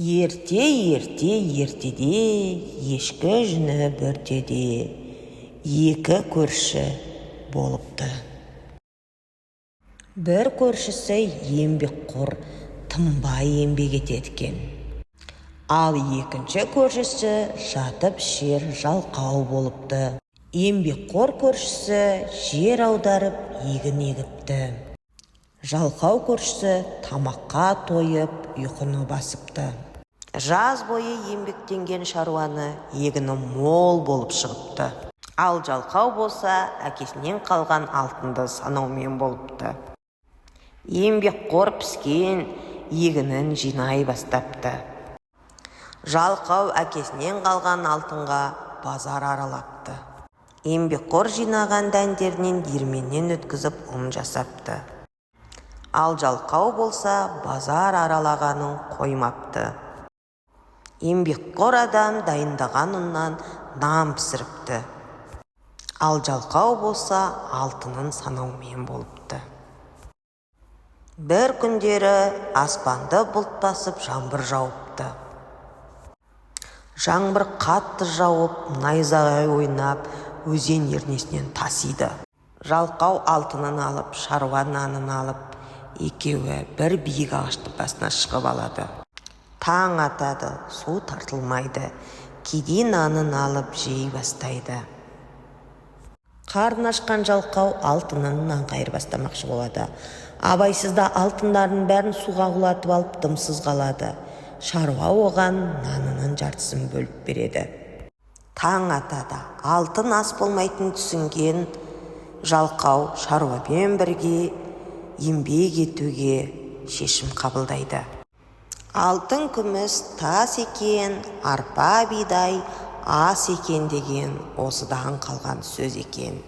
Ерте ертеде ешкі жүні біртеде екі көрші болыпты. Бір көршісі еңбекқор, тынбай еңбек ететкен. Ал екінші көршісі жатып ішер жалқау болыпты. Еңбекқор көршісі жер аударып егін егіпті. Жалқау көршісі тамаққа тойып ұйқыны басыпты. Жаз бойы еңбектенген шаруаны егіні мол болып шығыпты. Ал жалқау болса, әкесінен қалған алтынды санаумен болыпты. Еңбекқор піскен егінін жинай бастапты. Жалқау әкесінен қалған алтынға базар аралапты. Еңбекқор жинаған дәндерінен диірменнен өткізіп ұн жасапты. Ал жалқау болса, базар аралағанын қоймапты. Еңбекқор адам дайындаған ұннан нан пісіріпті. Ал жалқау болса, алтынын санаумен болыпты. Бір күндері аспанды бұлт басып жаңбыр жауыпты. Жаңбыр қатты жауып, найзағай ойнап, өзен ернесінен тасиды. Жалқау алтынын алып, шаруа нанын алып, екеуі бір биік ағаштың басына шығып алады. Таң атады, су тартылмайды. Кейде нанын алып жей бастайды. Қарны ашқан жалқау алтынын аңғайыр бастамақшы болады. Абайсызда алтындардың бәрін суға құлатып алып дымсыз қалады. Шаруа оған нанының жартысын бөліп береді. Таң атады, алтын ас болмайтын түсінген жалқау шаруамен бірге еңбек етуге шешім қабылдайды. Алтын күміс тас екен, арпа бидай ас екен деген осыдан қалған сөз екен.